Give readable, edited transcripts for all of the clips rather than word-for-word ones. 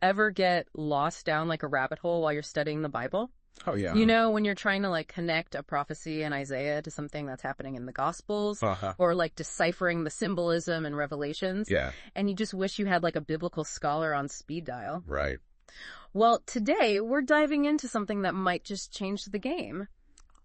ever get lost down like a rabbit hole while you're studying the Bible? Oh, yeah. You know, when you're trying to like connect a prophecy in Isaiah to something that's happening in the Gospels, or like deciphering the symbolism in Revelations. Yeah. And you just wish you had like a biblical scholar on speed dial. Right. Well, today we're diving into something that might just change the game.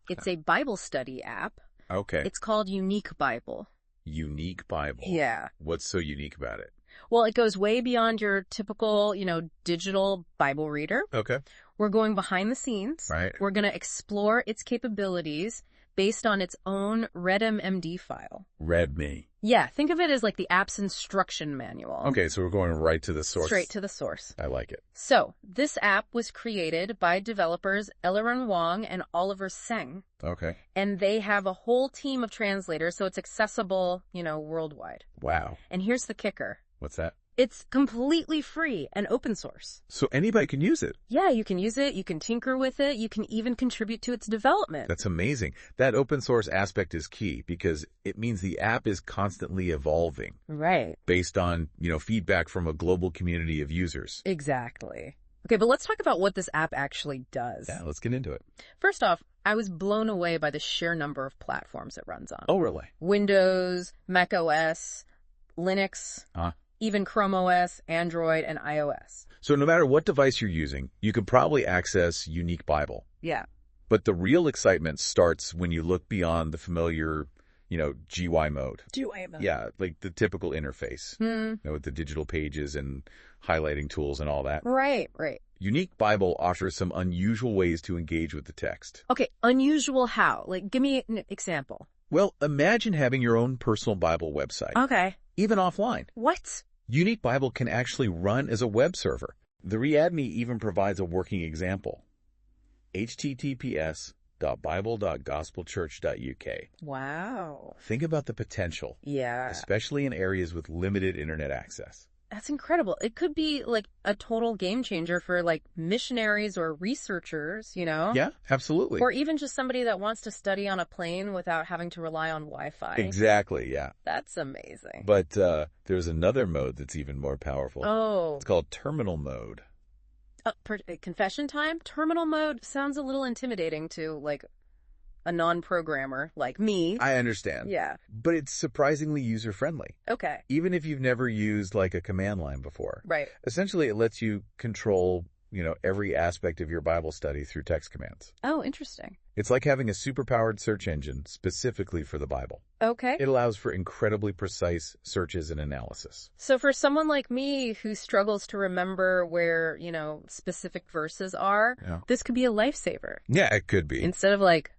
It's a Bible study app. Okay. It's called Unique Bible. Unique Bible. Yeah. What's so unique about it? Well, it goes way beyond your typical, digital Bible reader. Okay. We're going behind the scenes. Right. We're going to explore its capabilities based on its own RedMMD file. RedMe. Yeah, think of it as like the app's instruction manual. Okay, so we're going right to the source. Straight to the source. I like it. So, this app was created by developers Eliran Wong and Oliver Seng. Okay. And they have a whole team of translators, so it's accessible, worldwide. Wow. And here's the kicker. What's that? It's completely free and open source. So anybody can use it? Yeah, you can use it, you can tinker with it, you can even contribute to its development. That's amazing. That open source aspect is key because it means the app is constantly evolving. Right. Based on, feedback from a global community of users. Exactly. Okay, but let's talk about what this app actually does. Yeah, let's get into it. First off, I was blown away by the sheer number of platforms it runs on. Oh, really? Windows, Mac OS, Linux, even Chrome OS, Android, and iOS. So no matter what device you're using, you can probably access Unique Bible. Yeah. But the real excitement starts when you look beyond the familiar, GUI mode. GUI mode. Yeah, like the typical interface. With the digital pages and highlighting tools and all that. Right. Unique Bible offers some unusual ways to engage with the text. Okay, unusual how? Like, give me an example. Well, imagine having your own personal Bible website. Okay. Even offline. What? Unique Bible can actually run as a web server. The ReadMe even provides a working example. https://bible.gospelchurch.uk. Wow. Think about the potential. Yeah. Especially in areas with limited internet access. That's incredible. It could be like a total game changer for like missionaries or researchers, Yeah, absolutely. Or even just somebody that wants to study on a plane without having to rely on Wi-Fi. Exactly, yeah. That's amazing. But there's another mode that's even more powerful. Oh. It's called terminal mode. Confession time? Terminal mode sounds a little intimidating to like a non-programmer like me. I understand. Yeah. But it's surprisingly user-friendly. Okay. Even if you've never used like a command line before. Right. Essentially, it lets you control, every aspect of your Bible study through text commands. Oh, interesting. It's like having a superpowered search engine specifically for the Bible. Okay. It allows for incredibly precise searches and analysis. So for someone like me who struggles to remember where, specific verses are, this could be a lifesaver. Yeah, it could be. Instead of like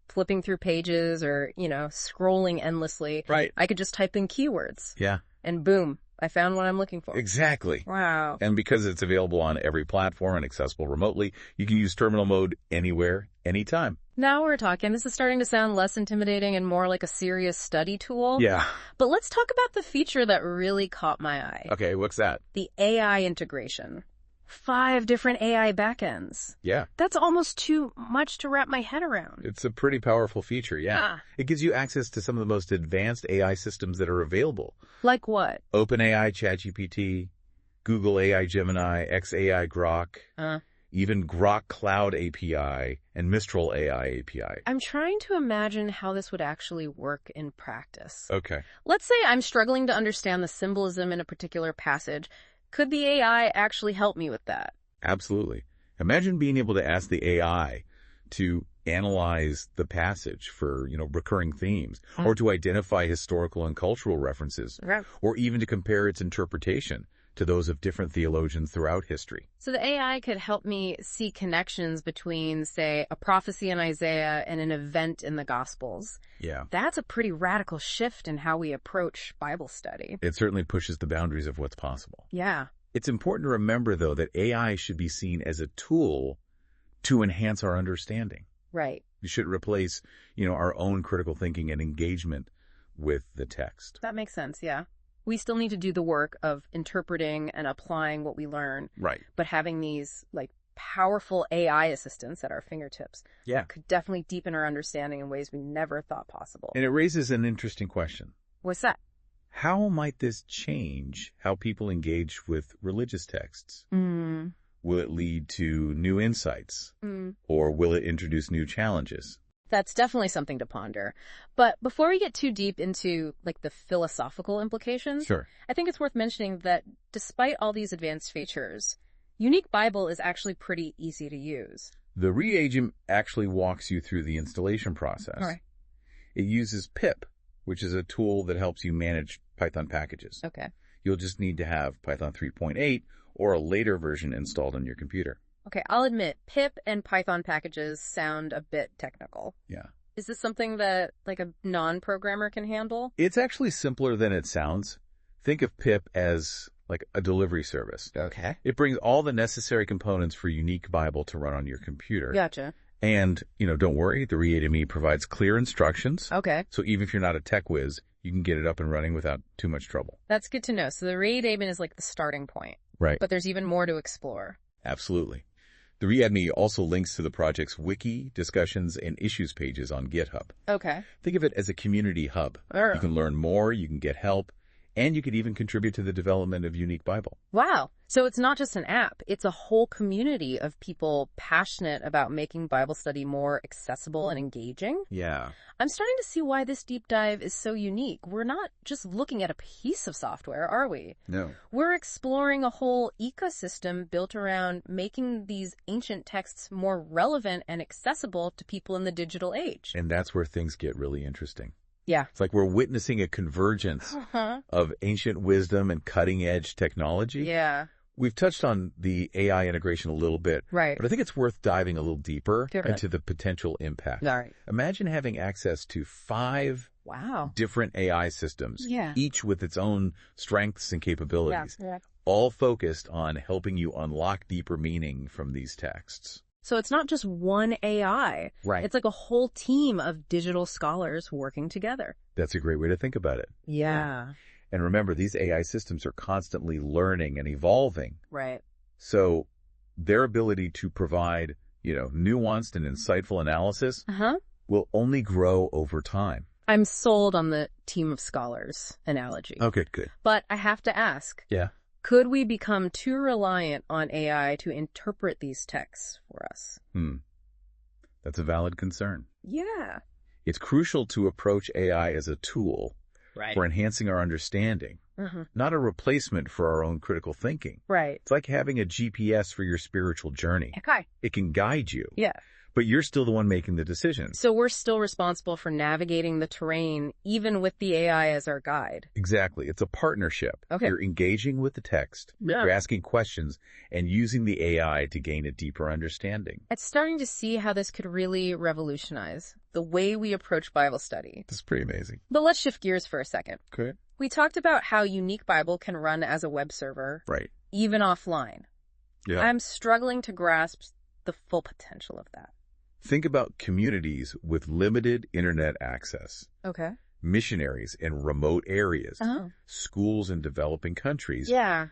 flipping through pages or, scrolling endlessly. Right. I could just type in keywords. Yeah. And boom, I found what I'm looking for. Exactly. Wow. And because it's available on every platform and accessible remotely, you can use terminal mode anywhere, anytime. Now we're talking. This is starting to sound less intimidating and more like a serious study tool. Yeah. But let's talk about the feature that really caught my eye. Okay, what's that? The AI integration. 5 different AI backends. Yeah. That's almost too much to wrap my head around. It's a pretty powerful feature, yeah. It gives you access to some of the most advanced AI systems that are available. Like what? OpenAI ChatGPT, Google AI Gemini, xAI Grok, even Grok Cloud API, and Mistral AI API. I'm trying to imagine how this would actually work in practice. Okay. Let's say I'm struggling to understand the symbolism in a particular passage. Could the AI actually help me with that? Absolutely. Imagine being able to ask the AI to analyze the passage for, recurring themes, or to identify historical and cultural references, or even to compare its interpretation to those of different theologians throughout history. So the AI could help me see connections between, say, a prophecy in Isaiah and an event in the Gospels. Yeah. That's a pretty radical shift in how we approach Bible study. It certainly pushes the boundaries of what's possible. Yeah. It's important to remember, though, that AI should be seen as a tool to enhance our understanding. Right. It should replace, our own critical thinking and engagement with the text. That makes sense, yeah. We still need to do the work of interpreting and applying what we learn. Right. But having these, powerful AI assistants at our fingertips could definitely deepen our understanding in ways we never thought possible. And it raises an interesting question. What's that? How might this change how people engage with religious texts? Will it lead to new insights? Or will it introduce new challenges? That's definitely something to ponder. But before we get too deep into like the philosophical implications, Sure. I think it's worth mentioning that despite all these advanced features, Unique Bible is actually pretty easy to use. The Read Agent actually walks you through the installation process. All right. It uses pip, which is a tool that helps you manage Python packages. Okay. You'll just need to have Python 3.8 or a later version installed on your computer. Okay, I'll admit, pip and Python packages sound a bit technical. Yeah. Is this something that like a non-programmer can handle? It's actually simpler than it sounds. Think of pip as like a delivery service. Okay. It brings all the necessary components for Unique Bible to run on your computer. Gotcha. And, don't worry, the Read provides clear instructions. Okay. So even if you're not a tech whiz, you can get it up and running without too much trouble. That's good to know. So the Read Agent is like the starting point. Right. But there's even more to explore. Absolutely. The ReadMe also links to the project's wiki, discussions, and issues pages on GitHub. Okay. Think of it as a community hub. You can learn more, you can get help, and you could even contribute to the development of Unique Bible. Wow. So it's not just an app. It's a whole community of people passionate about making Bible study more accessible and engaging. Yeah. I'm starting to see why this deep dive is so unique. We're not just looking at a piece of software, are we? No. We're exploring a whole ecosystem built around making these ancient texts more relevant and accessible to people in the digital age. And that's where things get really interesting. Yeah. It's like we're witnessing a convergence of ancient wisdom and cutting-edge technology. Yeah. We've touched on the AI integration a little bit, Right. but I think it's worth diving a little deeper into the potential impact. All right. Imagine having access to 5 different AI systems, each with its own strengths and capabilities, all focused on helping you unlock deeper meaning from these texts. So it's not just one AI. Right. It's like a whole team of digital scholars working together. That's a great way to think about it. Yeah. And remember, these AI systems are constantly learning and evolving. Right. So their ability to provide, nuanced and insightful analysis will only grow over time. I'm sold on the team of scholars analogy. Okay, good. But I have to ask. Yeah. Could we become too reliant on AI to interpret these texts for us? That's a valid concern. Yeah. It's crucial to approach AI as a tool for enhancing our understanding, not a replacement for our own critical thinking. Right. It's like having a GPS for your spiritual journey. Okay. It can guide you. Yeah. But you're still the one making the decisions. So we're still responsible for navigating the terrain, even with the AI as our guide. Exactly. It's a partnership. Okay. You're engaging with the text. Yeah. You're asking questions and using the AI to gain a deeper understanding. It's starting to see how this could really revolutionize the way we approach Bible study. That's pretty amazing. But let's shift gears for a second. Okay. We talked about how Unique Bible can run as a web server. Right. Even offline. Yeah. I'm struggling to grasp the full potential of that. Think about communities with limited internet access. Okay. Missionaries in remote areas. Schools in developing countries. Yeah.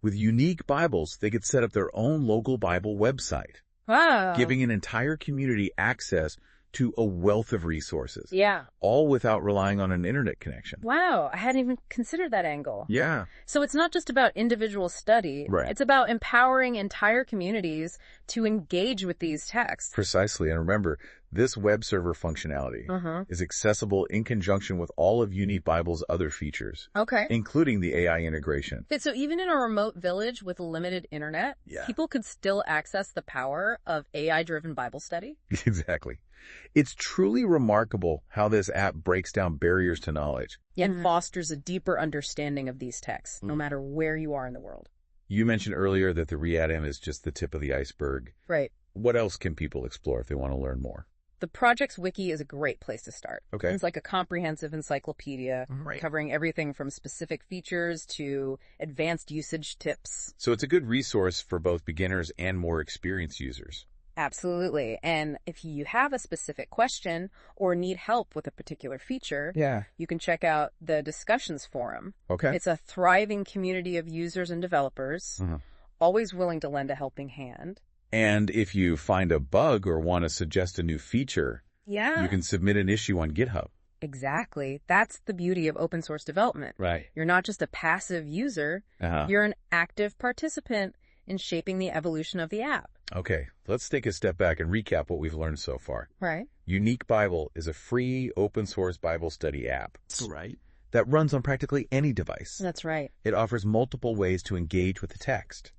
With Unique Bibles, they could set up their own local Bible website. Wow. Giving an entire community access to a wealth of resources. Yeah. All without relying on an internet connection. Wow. I hadn't even considered that angle. Yeah. So it's not just about individual study. Right. It's about empowering entire communities to engage with these texts. Precisely. And remember, this web server functionality is accessible in conjunction with all of Unique Bible's other features. Okay. Including the AI integration. So even in a remote village with limited internet, people could still access the power of AI-driven Bible study? Exactly. It's truly remarkable how this app breaks down barriers to knowledge. Yet fosters a deeper understanding of these texts, no matter where you are in the world. You mentioned earlier that the ReadM is just the tip of the iceberg. Right. What else can people explore if they want to learn more? The project's wiki is a great place to start. Okay. It's like a comprehensive encyclopedia covering everything from specific features to advanced usage tips. So it's a good resource for both beginners and more experienced users. Absolutely. And if you have a specific question or need help with a particular feature, you can check out the discussions forum. Okay. It's a thriving community of users and developers, always willing to lend a helping hand. And if you find a bug or want to suggest a new feature, you can submit an issue on GitHub. Exactly. That's the beauty of open source development. Right. You're not just a passive user. You're an active participant in shaping the evolution of the app. Okay, let's take a step back and recap what we've learned so far. Right. Unique Bible is a free open source Bible study app. Right. That runs on practically any device. That's right. It offers multiple ways to engage with the text,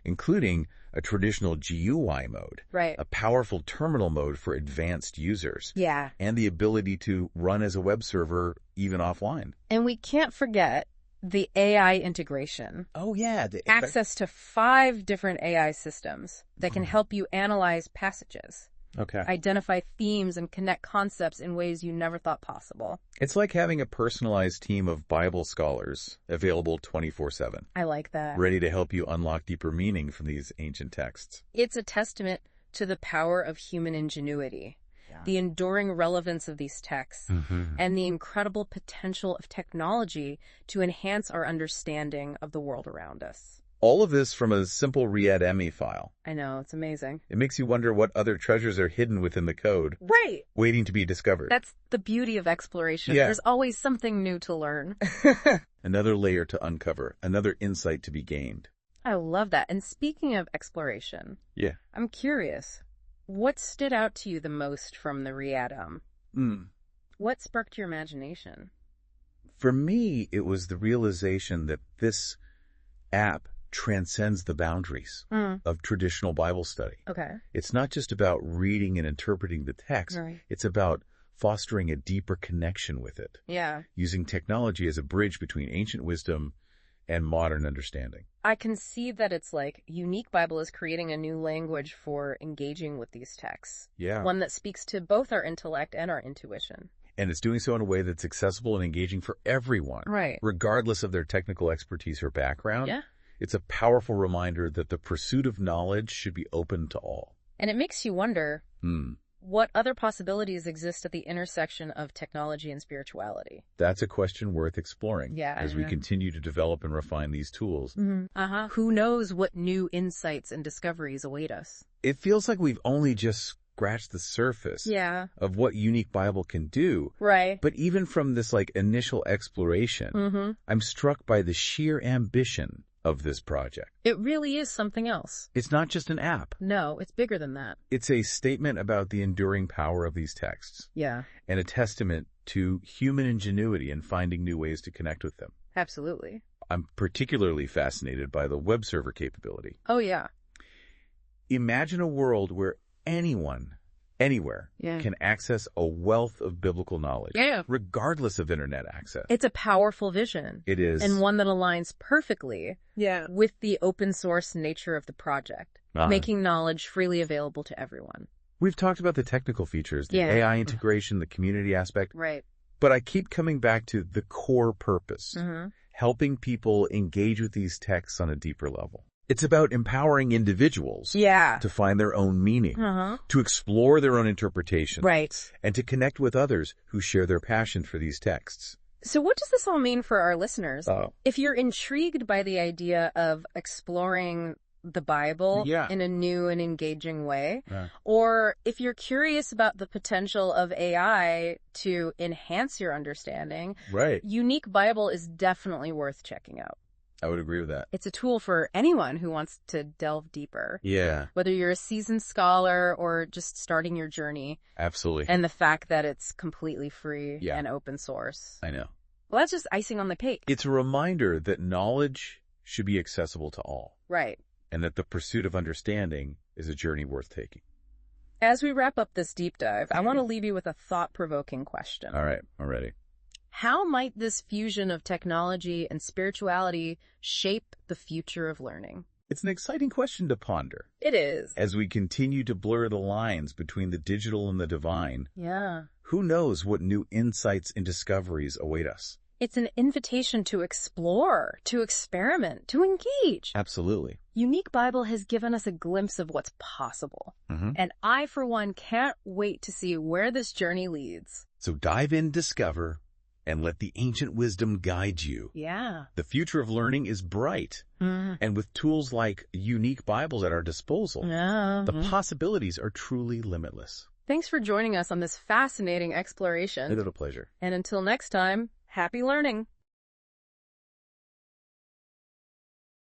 including a traditional GUI mode, Right. a powerful terminal mode for advanced users, Yeah. and the ability to run as a web server even offline. And we can't forget the AI integration. Oh, yeah. Access to 5 different AI systems that can help you analyze passages, Okay. identify themes, and connect concepts in ways you never thought possible. It's like having a personalized team of Bible scholars available 24/7, I like that. ready to help you unlock deeper meaning from these ancient texts. It's a testament to the power of human ingenuity, the enduring relevance of these texts, and the incredible potential of technology to enhance our understanding of the world around us. All of this from a simple readme file. I know, it's amazing. It makes you wonder what other treasures are hidden within the code, Right. waiting to be discovered. That's the beauty of exploration. Yeah. There's always something new to learn. Another layer to uncover, another insight to be gained. I love that. And speaking of exploration, Yeah. I'm curious, what stood out to you the most from the Readme? What sparked your imagination? For me, it was the realization that this app transcends the boundaries of traditional Bible study. Okay. It's not just about reading and interpreting the text. Right. It's about fostering a deeper connection with it, Yeah. using technology as a bridge between ancient wisdom and modern understanding. I can see that it's like Unique Bible is creating a new language for engaging with these texts. Yeah. One that speaks to both our intellect and our intuition. And it's doing so in a way that's accessible and engaging for everyone, Right. regardless of their technical expertise or background. Yeah. It's a powerful reminder that the pursuit of knowledge should be open to all. And it makes you wonder what other possibilities exist at the intersection of technology and spirituality. That's a question worth exploring Yeah, as we yeah. continue to develop and refine these tools. Who knows what new insights and discoveries await us? It feels like we've only just scratched the surface Yeah. of what Unique Bible can do. Right. But even from this initial exploration, I'm struck by the sheer ambition of this project. It really is something else. It's not just an app. No, it's bigger than that. It's a statement about the enduring power of these texts Yeah, and a testament to human ingenuity in finding new ways to connect with them. absolutely. I'm particularly fascinated by the web server capability. Oh, yeah. Imagine a world where anyone, anywhere, Yeah. can access a wealth of biblical knowledge, Yeah. regardless of internet access. It's a powerful vision. It is. And one that aligns perfectly Yeah. with the open source nature of the project, making knowledge freely available to everyone. We've talked about the technical features, the Yeah. AI integration, the community aspect, Right. but I keep coming back to the core purpose, helping people engage with these texts on a deeper level. It's about empowering individuals Yeah. to find their own meaning, to explore their own interpretation, Right. and to connect with others who share their passion for these texts. So what does this all mean for our listeners? Oh. If you're intrigued by the idea of exploring the Bible Yeah. in a new and engaging way, Yeah. or if you're curious about the potential of AI to enhance your understanding, Right. Unique Bible is definitely worth checking out. I would agree with that. It's a tool for anyone who wants to delve deeper, Yeah, whether you're a seasoned scholar or just starting your journey, absolutely. and the fact that it's completely free Yeah. and open source. I know. Well, that's just icing on the cake. It's a reminder that knowledge should be accessible to all, Right. and that the pursuit of understanding is a journey worth taking. As we wrap up this deep dive, I want to leave you with a thought-provoking question. All right, I'm ready. How might this fusion of technology and spirituality shape the future of learning? It's an exciting question to ponder It is. as we continue to blur the lines between the digital and the divine. Yeah. Who knows what new insights and discoveries await us? It's an invitation to explore, to experiment, to engage. Absolutely. Unique Bible has given us a glimpse of what's possible. And I, for one, can't wait to see where this journey leads. So dive in, discover, and let the ancient wisdom guide you. Yeah. The future of learning is bright, and with tools like Unique Bibles at our disposal, Yeah. the possibilities are truly limitless. Thanks for joining us on this fascinating exploration. A little pleasure. And until next time, happy learning.